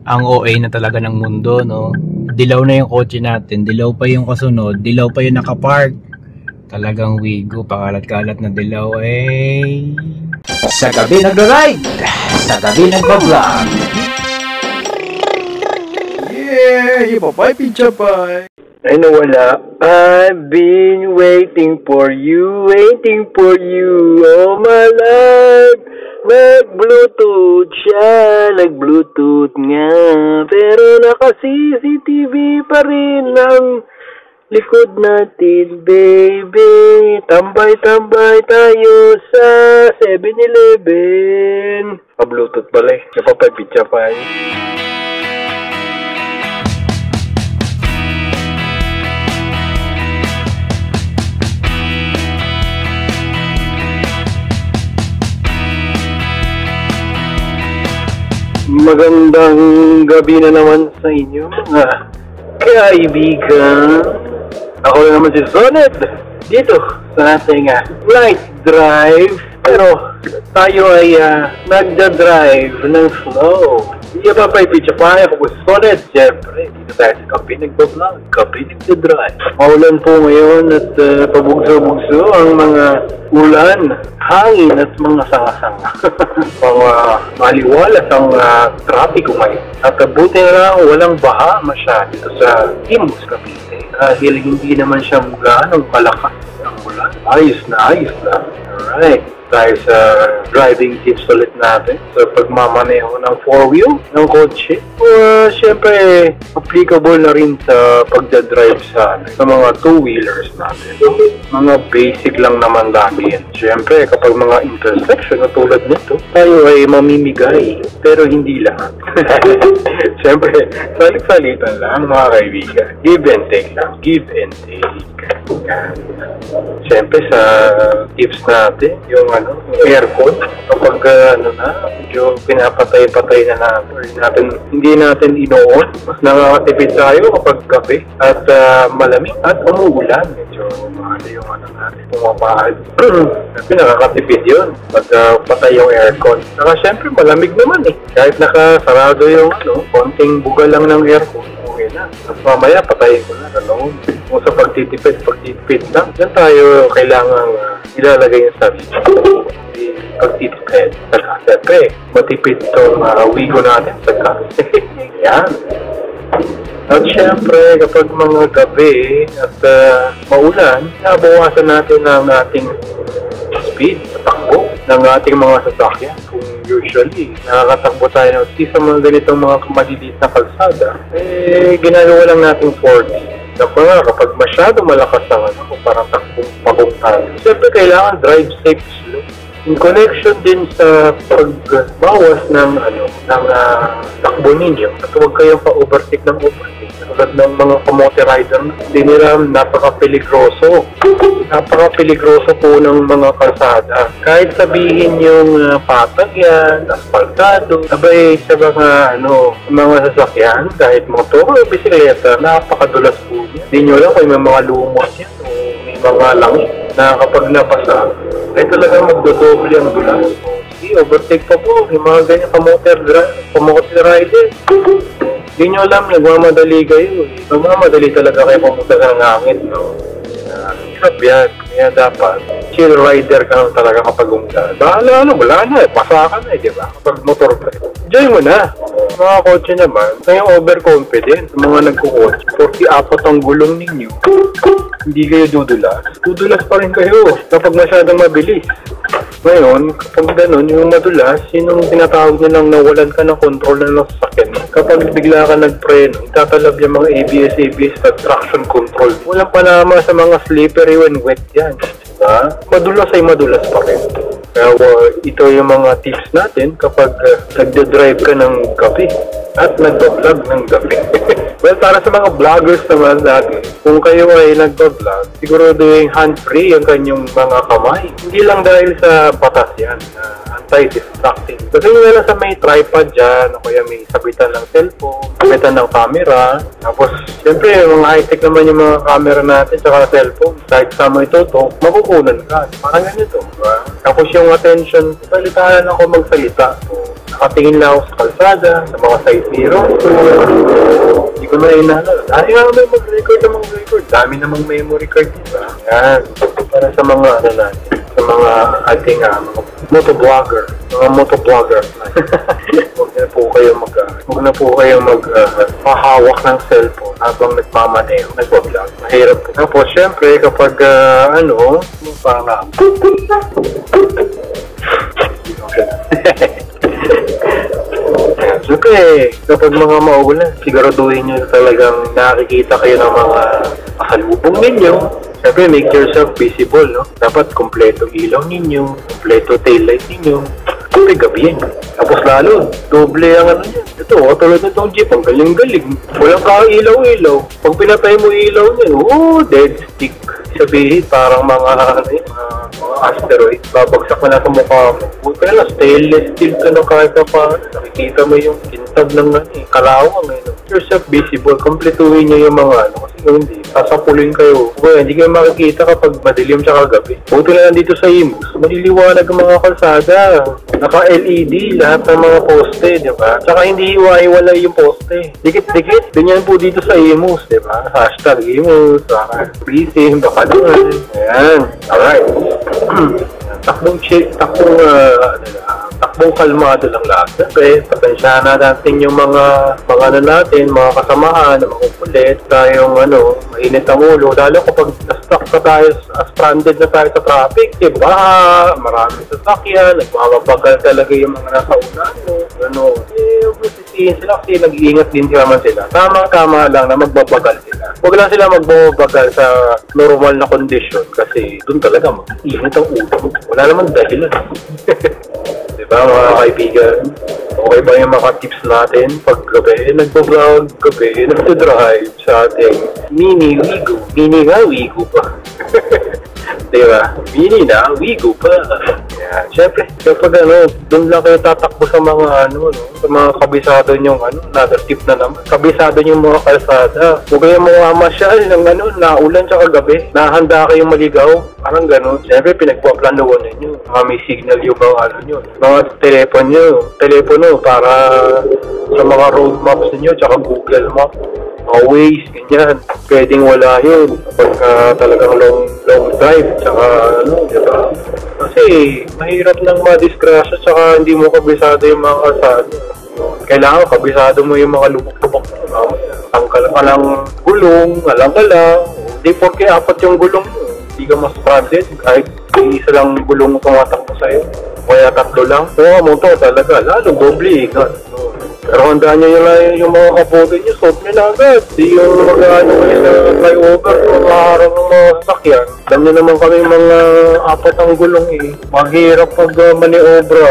Ang OA na talaga ng mundo, no? Dilaw na yung kotse natin, dilaw pa yung kasunod, dilaw pa yung nakapark. Talagang wigo, pakalat-kalat na dilaw eh. Sa gabi nag-ride, sa gabi nag-vlog. Yeah, Papa Pizza Pie. Ay nawala. I've been waiting for you, all my life. Nag-Bluetooth siya, nag-Bluetooth nga. Pero naka-CCTV pa rin ang likod natin, baby. Tambay-tambay tayo sa 7-Eleven. Pa-Bluetooth pala eh. Napapapitsa pa eh. Magandang gabi na naman sa inyo, mga kaibigan. Ako na naman si Soned dito sa ating night drive. Pero tayo ay nagda-drive ng slow. Hindi pa pizza pa. Ako si Soned. Siyempre, dito tayo sa Kape Nagbablog, Kape Nagda-drive. Maulan po ngayon at pabugso-bugso ang mga ulan, hangin at mga sanga-sanga. Mga maliwalas ang trapiko ngayon. At buti na lang walang baha masyado dito sa Imus, Cavite. Dahil hindi naman siya gaanong kalakas ang ulan. Ayos na. Alright. Tayo sa driving tips ulit natin sa pagmamaneho ng 4-wheel ng kotse. Siyempre, applicable na rin sa pagdadrive sa mga 2-wheelers natin. Mga basic lang naman lagi yan. Siyempre, kapag mga intersection na tulad nito, tayo ay mamimigay, pero hindi lahat. Siyempre, salit-salitan lang mga kaibigan. Give and take lang. Give and take. Siyempre, sa tips natin, yung aircon, kapag medyo pinapatay-patay na natin, hindi natin ino-on. Mas nakakatipid tayo kapag gabi at malamig at umuulan. Medyo mahal yung natin, pumapahal. Kasi nakakatipid yun pag patay yung aircon. Saka syempre malamig naman eh. Kahit nakasarado yung konting buga lang ng aircon, okay na. At mamaya patayin ko na. Kung sa pagtitipid lang, yan tayo kailangang ilalagay yung sarili. Pagtitipid sa kasepe. Matipid itong wigo natin sa kasepe. Yan. At syempre, kapag mga gabi at maulan, nabawasan natin ang ating speed, takbo ng ating mga sasakyan. Kung usually, nakakatakbo tayo sa mga ganitong mga maliliit na kalsada, ginagawa lang natin 40. Kapag masyado malakas ang parang takbong tayo. Siyempre, kailangan drive safe slow. In connection din sa pagbawas ng takbo ninyo, at huwag kayong pa-overtake ng overtake. Tulad ng mga kamote rider, hindi nila napaka-peligroso. Napaka-peligroso po ng mga kalsada. Kahit sabihin yung patag yan, asfaltado, sabay sa mga sasakyan, kahit motor o bisikleta, napakadulas po niya. Hindi nyo lang kung may mga lumot yan o may mga langit na kapag napasa, ay talagang magdodoble ang dulas. Overtake pa po, yung mga ganyan kamote rider. Hindi nyo alam, nagmamadali kayo. Nagmamadali talaga kayo pumunta ng hangin. Hirap yan. Kaya dapat, chill rider ka lang talaga kapag umulan. Wala na eh. Pasa ka na eh, di ba? Kapag motor ka. Enjoy mo na. Mga kotse naman, kayong overconfident. Mga nagkukotse, 44 ang gulong ninyo. Hindi kayo dudulas. Dudulas pa rin kayo kapag masyadong mabilis. Ngayon, kapag gano'n, yung madulas, yun yung tinatawag nilang nawalan ka ng control ng sasakyan. Kapag bigla ka nagpreno, itatalab yung mga ABS at traction control. Walang panama sa mga slippery when wet yan. Diba? Madulas ay madulas pa rin. Kaya ito yung mga tips natin kapag nagda-drive ka ng gabi at nagda-vlog ng gabi. Well, para sa mga vloggers naman natin, kung kayo ay nagda-vlog, siguro doing hand-free ang kanyang mga kamay. Hindi lang dahil sa batas yan. multi-distracting. Kasi nyo lang sa may tripod dyan, o kaya may sabitan ng cellphone, sabitan ng camera. Tapos, syempre, mga high-tech naman yung mga camera natin, tsaka cellphone. Kahit sa mo itutok, makukunan ka. Parang ganito, diba? Tapos yung attention, salitahan ako magsalita. So, nakatingin lang ako sa kalsada, sa mga side mirror. Hindi ko na inaalala. Dahil nga may mag-record. Dami namang memory card, diba? Yan. Para sa mga ano natin, sa mga ating mga motovlogger. Huwag na po kayo pahawak ng cellphone habang nagmamaneho, nagbablog. Mahirap po. Tapos, syempre, kapag parang Siyempre, kapag mga maulan, siguraduhin nyo talagang nakikita kayo ng mga pasalubong ninyo. Siyempre, make yourself visible, no? Dapat kompleto ilaw ninyo, kompleto taillight ninyo. Siyempre, gabi yan. Tapos lalo, doble ang ano yan. Ito, tulad na itong jeep, ang galing-galing. Walang ka-ilaw-ilaw. Pag pinatay mo ilaw niyan, dead stick. Sabihin, parang mga asteroid. Babagsak mo na sa mukha mo. Buti na, stainless steel ka na kahit na pa. Nakikita mo yung kintab ng kalawang. Yourself visible. Kompletuhin nyo yung mga kasi hindi. Sasapulin kayo. Hindi kayo makikita kapag madilim tsaka gabi. Buti na dito sa Imus. Maliliwanag ang mga kalsada. Naka-LED lahat ng mga poste, di ba? Tsaka hindi iwa-iwala yung poste. Dikit-dikit. Ganyan po dito sa Imus, di ba? Hashtag Imus. Busy. Baka doon. Ayan. Alright. Takbong kalmado lang lahat. Siyempre, pasensyahan natin yung mga natin, mga kasamahan, mga kukulit, tayong mainit ang ulo. Lalo kapag na-stuck na tayo, stranded na tayo sa traffic, diba? Maraming sasakyan, nagmamabagal talaga yung mga nasa unahan mo. Huwag masisihin sila kasi nag-iingat din naman sila. Tama-tama lang na magbabagal sila. Huwag lang sila magbabagal sa normal na kondisyon kasi doon talaga mag-iingat ang ulo. Wala naman dahilan. Diba mga kaibigan? Okay ba yung mga tips natin pag gabi nagbablog, gabi nagdadrive sa ating mini Wigo? Mini nga Wigo pa. Diba? Mini na Wigo pa. Yan. Siyempre, kapag doon lang kayo tatakbo sa mga sa mga kabisado nyong another tip na naman. Kabisado nyong mga kalsada. Huwag kayong mga masyal ng naulan tsaka gabi. Nahanda kayong maligaw. Parang gano'n. Siyempre, pinagpaplanuhan ninyo. Mga may signal yung mga mga telepono para sa mga road maps ninyo tsaka Google Maps. Mga Waze, ganyan. Pwedeng wala yun kapag talagang long drive tsaka diba? Kasi mahirap nang madisgrasya tsaka hindi mo kabisado yung mga kalsada. Kailangan kabisado mo yung mga lubok-lubok. Tangkal ka ng gulong, alang ka lang. Hindi porke apat yung gulong mo. Hindi ka mas stranded kahit isa lang gulong tumatakbo sa'yo. Kaya tatlo lang. Motor talaga. Lalo, doble ingat. Pero handaan nyo yung mga kapote nyo, stop nyo na agad. Di yung mag-ano kayo sa flyover, makaharap ng mga sasakyan. Alam nyo naman kami mga apat ang gulong Maghirap pag maniobra.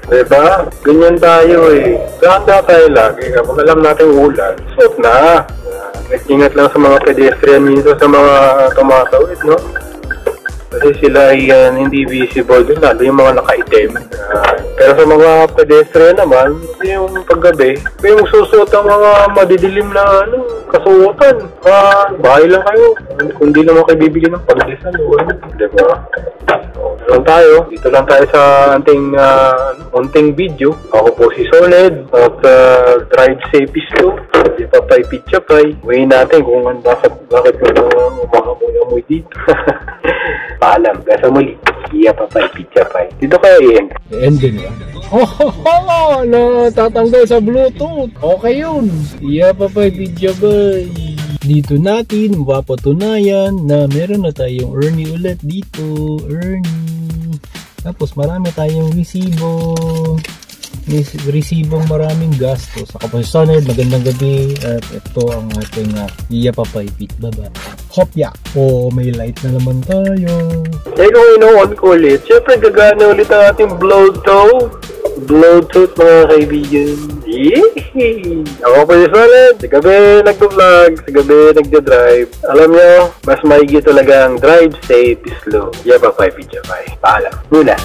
Diba? Ganyan tayo Ganda tayo lagi. Kapag alam natin ulan, stop na. Ingat lang sa mga pedestrian minsan sa mga tumatawid, no? Kasi sila hindi visible din, lalo yung mga nakaitim. Pero sa mga pedestrian naman, yung paggabi, yung susuot ang mga madidilim na kasuotan. Bahay lang kayo. Kung di naman kayo bibigyan ng pagdisan, diba? Dito lang tayo sa unting video. Ako po si Solid at Drive Safe Slow. Si Papay Pichapay. Huwiin natin kung bakit umahamoy dito. Paalam, gasa muli. Iya Papay Pichapay. Dito kayo End din ba? Natatanggal sa Bluetooth. Okay yun. Iya Papay Pichapay. Dito natin mapapatunayan na meron na tayong Ernie ulit dito. Ernie. Tapos marami tayong resibong maraming gastos. Ako po si Soned, magandang gabi. At ito ang ating Iya Papay Pit Baba. Hopya! May light na naman tayo. Kung ino-on ko ulit, syempre gagana ulit ang ating Bluetooth mga kaibigan. Yee! Ako po si Solid. Sa gabi nagpo-vlog, sa gabi nagda-drive. Alam nyo, mas maigi talaga ang drive safe slow. Iya Papay Pichapay. Paalam. Muna.